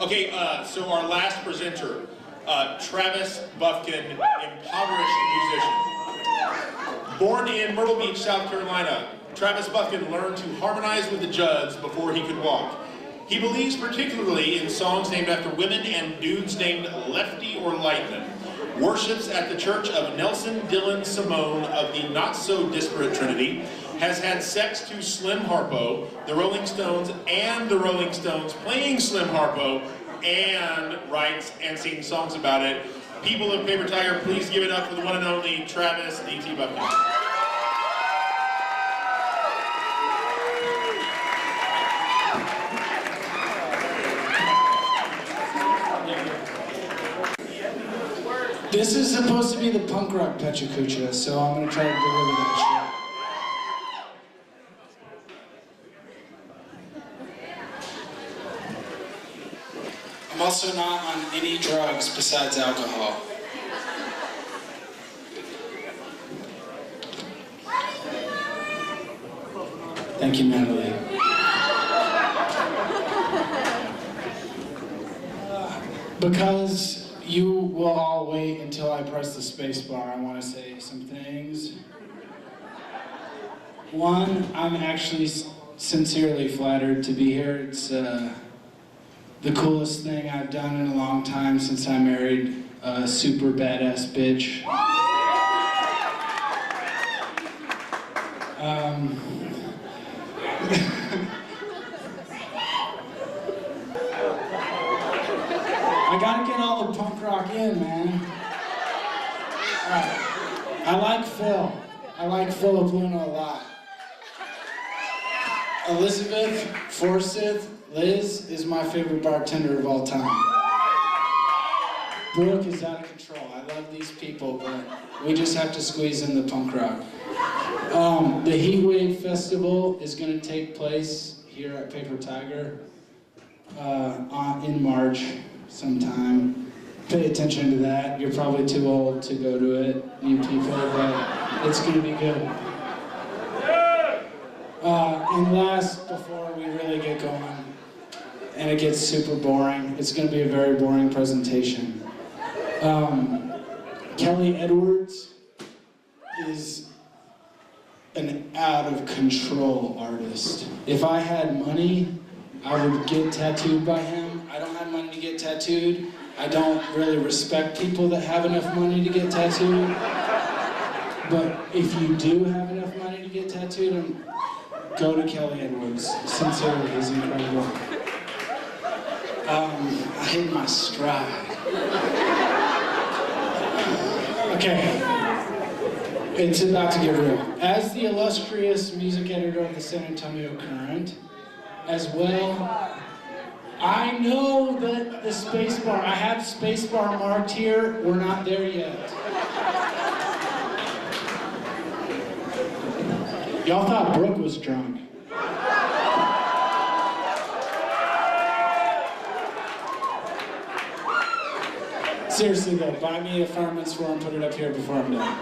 Okay, so our last presenter, Travis Buffkin, impoverished musician. Born in Myrtle Beach, South Carolina, Travis Buffkin learned to harmonize with the Judds before he could walk. He believes particularly in songs named after women and dudes named Lefty or Lightman. Worships at the Church of Nelson Dylan Simone of the not-so-disparate Trinity, has had sex to Slim Harpo, the Rolling Stones, and the Rolling Stones playing Slim Harpo, and writes and sings songs about it. People of Paper Tiger, please give it up for the one and only Travis D.T. Buffkin. This is supposed to be the punk rock PechaKucha, so I'm going to try to deliver that shit. I'm also not on any drugs besides alcohol. Thank you, Natalie. Because you will all wait until I press the space bar, I want to say some things. One, I'm actually sincerely flattered to be here. It's the coolest thing I've done in a long time since I married a super badass bitch. I gotta get all the punk rock in, man. Alright. I like Phil. I like Philip Luna a lot. Elizabeth Forsyth, Liz, is my favorite bartender of all time. Brooke is out of control. I love these people, but we just have to squeeze in the punk rock. The Heatwave Festival is going to take place here at Paper Tiger in March sometime. Pay attention to that. You're probably too old to go to it, you people, but it's going to be good. And last, before we really get going, and it gets super boring, it's going to be a very boring presentation. Kelly Edwards is an out-of-control artist. If I had money, I would get tattooed by him. I don't have money to get tattooed. I don't really respect people that have enough money to get tattooed. But if you do have enough money to get tattooed, go to Kelly Edwards. Sincerely, he's incredible. I hit my stride. Okay. It's about to get real. As the illustrious music editor of the San Antonio Current, as well, I know that the spacebar, I have spacebar marked here, we're not there yet. Y'all thought Brooke was drunk. Seriously though, buy me a Fireman's Four and put it up here before I'm done.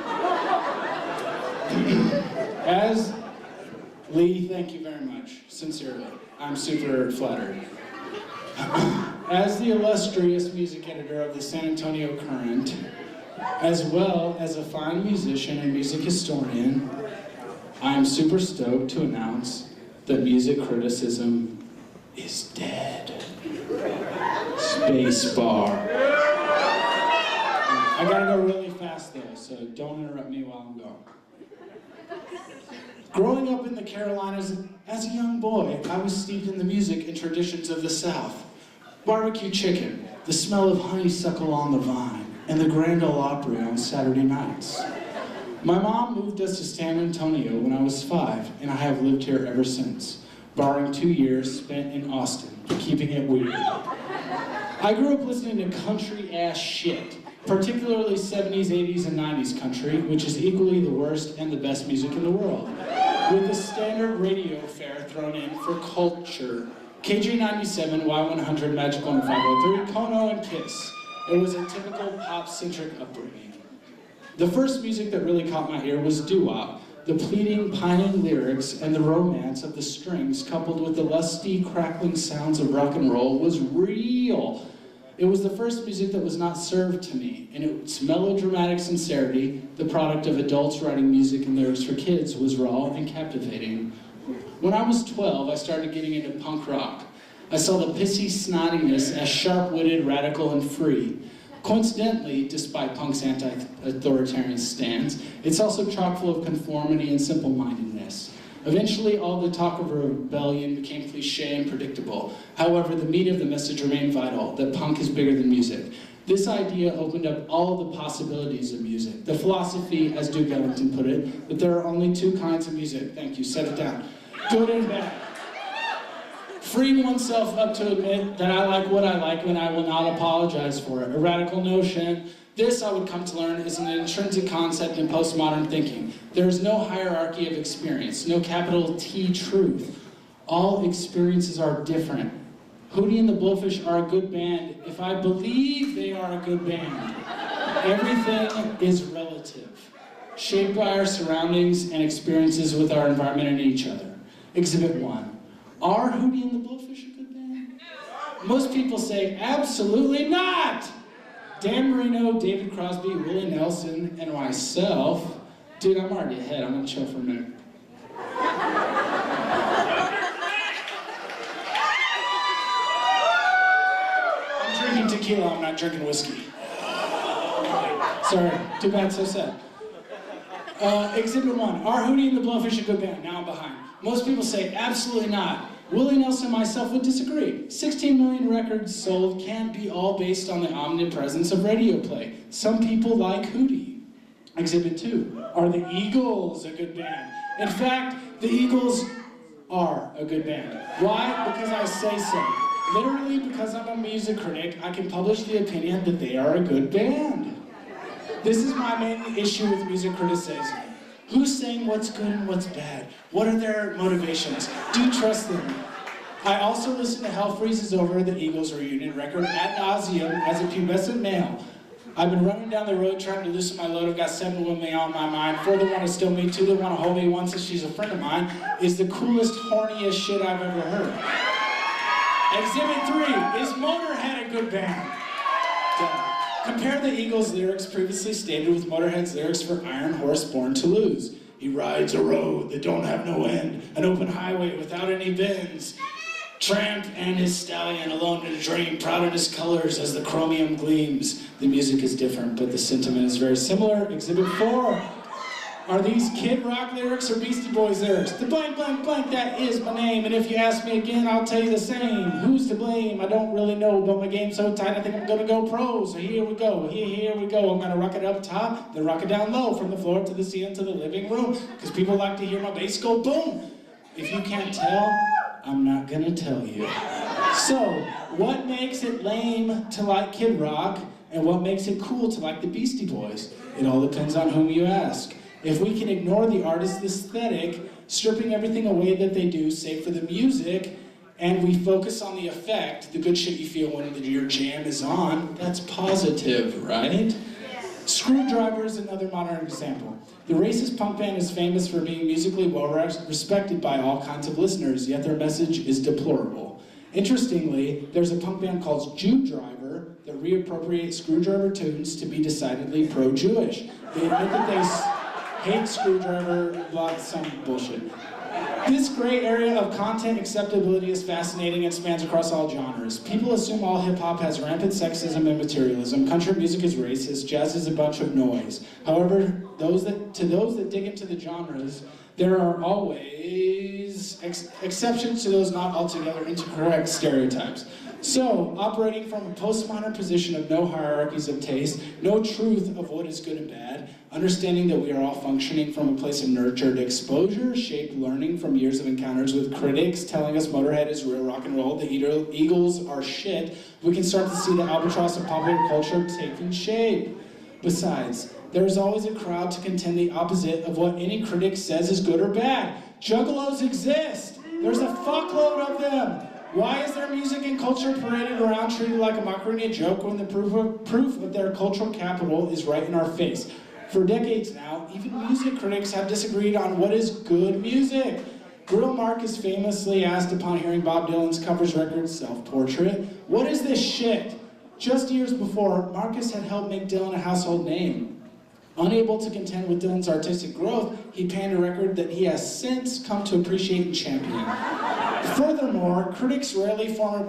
As Lee, thank you very much, sincerely. I'm super flattered. As the illustrious music editor of the San Antonio Current, as well as a fine musician and music historian, I am super stoked to announce that music criticism is dead. Spacebar. I gotta go really fast though, so don't interrupt me while I'm going. Growing up in the Carolinas, as a young boy, I was steeped in the music and traditions of the South. Barbecue chicken, the smell of honeysuckle on the vine, and the Grand Ole Opry on Saturday nights. My mom moved us to San Antonio when I was 5, and I have lived here ever since, barring 2 years spent in Austin, keeping it weird. I grew up listening to country-ass shit, particularly 70s, 80s, and 90s country, which is equally the worst and the best music in the world, with the standard radio fare thrown in for culture. KG97, Y100, Magic 10503, Kono, and Kiss. It was a typical pop-centric upbringing. The first music that really caught my ear was doo-wop, The pleading, pining lyrics and the romance of the strings, coupled with the lusty, crackling sounds of rock and roll, was real. It was the first music that was not served to me, and its melodramatic sincerity, the product of adults writing music and lyrics for kids, was raw and captivating. When I was 12, I started getting into punk rock. I saw the pissy snottiness as sharp-witted, radical, and free. Coincidentally, despite punk's anti-authoritarian stance, it's also chock full of conformity and simple-mindedness. Eventually, all the talk of rebellion became cliche and predictable. However, the meat of the message remained vital, that punk is bigger than music. This idea opened up all the possibilities of music. The philosophy, as Duke Ellington put it, that there are only two kinds of music. Thank you, set it down. Good and bad. Freeing oneself up to admit that I like what I like and I will not apologize for it. A radical notion. This, I would come to learn, is an intrinsic concept in postmodern thinking. There is no hierarchy of experience, no capital T truth. All experiences are different. Hootie and the Blowfish are a good band if I believe they are a good band. Everything is relative, shaped by our surroundings and experiences with our environment and each other. Exhibit 1. Are Hootie and the Blowfish a good band? Most people say, absolutely not! Dan Marino, David Crosby, Willie Nelson, and myself. Dude, I'm already ahead. I'm gonna chill for a minute. I'm drinking tequila, I'm not drinking whiskey. Sorry, too bad, so sad. Exhibit 1, are Hootie and the Blowfish a good band? Now I'm behind. Most people say, absolutely not. Willie Nelson and myself would disagree. 16 million records sold can't be all based on the omnipresence of radio play. Some people like Hootie. Exhibit 2, are the Eagles a good band? In fact, the Eagles are a good band. Why? Because I say so. Literally because I'm a music critic, I can publish the opinion that they are a good band. This is my main issue with music criticism. Who's saying what's good and what's bad? What are their motivations? Do you trust them? I also listen to Hell Freezes Over, the Eagles reunion record, ad nauseum as a pubescent male. I've been running down the road trying to loosen my load. I've got 7 women on my mind. 4 that want to steal me, 2 that want to hold me. 1 says she's a friend of mine. Is the coolest, horniest shit I've ever heard. Exhibit 3, is Motorhead a good band? Duh. Compare the Eagles' lyrics previously stated with Motorhead's lyrics for Iron Horse, Born to Lose. He rides a road that don't have no end, an open highway without any bends. Tramp and his stallion alone in a dream, proud in his colors as the chromium gleams. The music is different, but the sentiment is very similar. Exhibit 4. Are these Kid Rock lyrics or Beastie Boys lyrics? The blank, blank, blank, that is my name. And if you ask me again, I'll tell you the same. Who's to blame? I don't really know, but my game's so tight, I think I'm gonna go pro. So here we go, here we go. I'm gonna rock it up top, then rock it down low, from the floor to the ceiling to the living room. Because people like to hear my bass go boom. If you can't tell, I'm not gonna tell you. So, what makes it lame to like Kid Rock, and what makes it cool to like the Beastie Boys? It all depends on whom you ask. If we can ignore the artist's aesthetic, stripping everything away that they do, save for the music, and we focus on the effect, the good shit you feel when your jam is on, that's positive, right? Screwdriver is another modern example. The racist punk band is famous for being musically well respected by all kinds of listeners, yet their message is deplorable. Interestingly, there's a punk band called Jew Driver that reappropriates Screwdriver tunes to be decidedly pro-Jewish. They admit that they hate Screwdriver, some bullshit. This gray area of content acceptability is fascinating and spans across all genres. People assume all hip-hop has rampant sexism and materialism, country music is racist, jazz is a bunch of noise. However, to those that dig into the genres, there are always exceptions to those not altogether incorrect stereotypes. So, operating from a postmodern position of no hierarchies of taste, no truth of what is good and bad, understanding that we are all functioning from a place of nurtured exposure, shaped learning from years of encounters with critics telling us Motorhead is real rock and roll, the Eagles are shit, we can start to see the albatross of popular culture taking shape. Besides, there is always a crowd to contend the opposite of what any critic says is good or bad. Juggalos exist. There's a fuckload of them. Why is their music and culture paraded around treated like a mockery and a joke when the proof of their cultural capital is right in our face? For decades now, even music critics have disagreed on what is good music. Grill Marcus famously asked upon hearing Bob Dylan's covers record, Self-Portrait, "What is this shit?" Just years before, Marcus had helped make Dylan a household name. Unable to contend with Dylan's artistic growth, he panned a record that he has since come to appreciate and champion. Furthermore, critics rarely form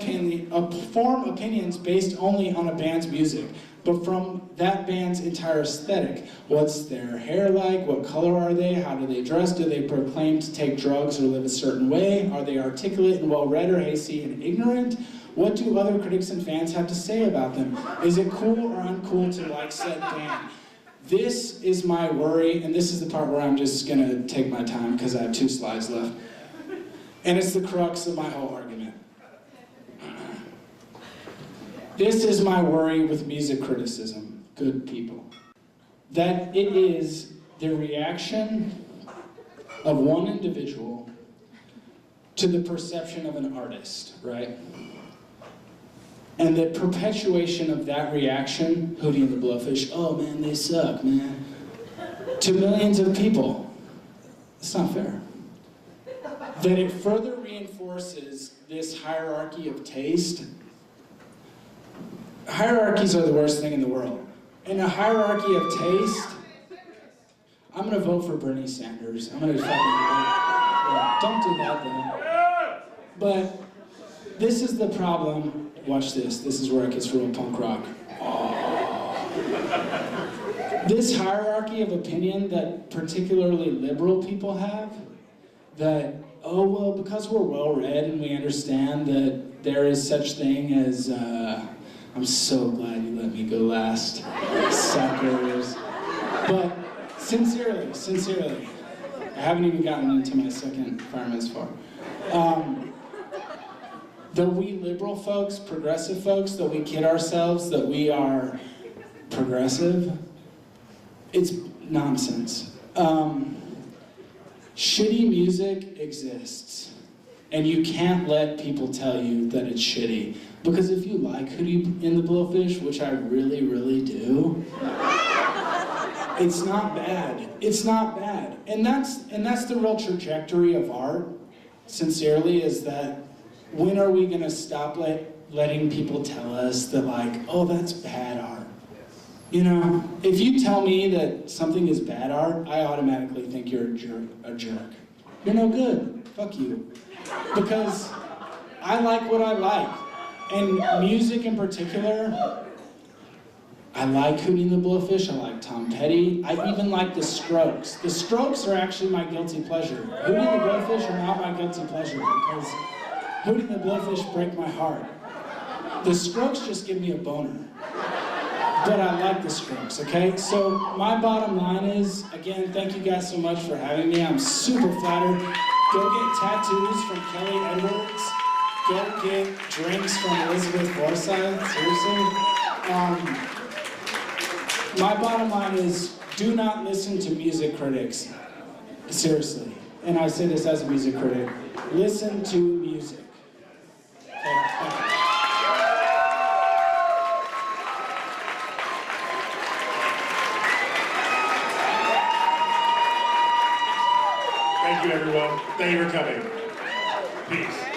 opinions based only on a band's music, but from that band's entire aesthetic. What's their hair like? What color are they? How do they dress? Do they proclaim to take drugs or live a certain way? Are they articulate and well-read or hasty and ignorant? What do other critics and fans have to say about them? Is it cool or uncool to like said band? This is my worry, and this is the part where I'm just gonna take my time because I have 2 slides left. And it's the crux of my whole argument. This is my worry with music criticism, good people. That it is the reaction of one individual to the perception of an artist, right? And the perpetuation of that reaction, Hootie and the Blowfish, oh man, they suck, man, to millions of people. It's not fair. That it further reinforces this hierarchy of taste. Hierarchies are the worst thing in the world. In a hierarchy of taste, I'm gonna vote for Bernie Sanders. I'm gonna fucking yeah, don't do that though. But this is the problem. Watch this. This is where it gets real punk rock. Oh. This hierarchy of opinion that particularly liberal people have, that, oh, well, because we're well-read and we understand that there is such thing as, I'm so glad you let me go last, suckers. But sincerely, I haven't even gotten into my second fireman's far. That we liberal folks, progressive folks, that we kid ourselves that we are progressive, it's nonsense. Shitty music exists, and you can't let people tell you that it's shitty. Because if you like Hootie and the Blowfish, which I really, really do, it's not bad. It's not bad. And that's the real trajectory of art, sincerely, is that when are we gonna stop letting people tell us that like, oh, that's bad art? You know, if you tell me that something is bad art, I automatically think you're a jerk. You're no good, fuck you. Because I like what I like. And music in particular, I like Hootie and the Blowfish, I like Tom Petty, I even like the Strokes. The Strokes are actually my guilty pleasure. Hootie and the Blowfish are not my guilty pleasure because Hootie and the Blowfish break my heart. The Strokes just give me a boner. But I like the Strokes, okay? So my bottom line is, again, thank you guys so much for having me. I'm super flattered. Go get tattoos from Kelly Edwards. Go get drinks from Elizabeth Forsyth, seriously. My bottom line is, do not listen to music critics, seriously. And I say this as a music critic. Listen to music. Thank you, everyone. Thank you for coming. Peace.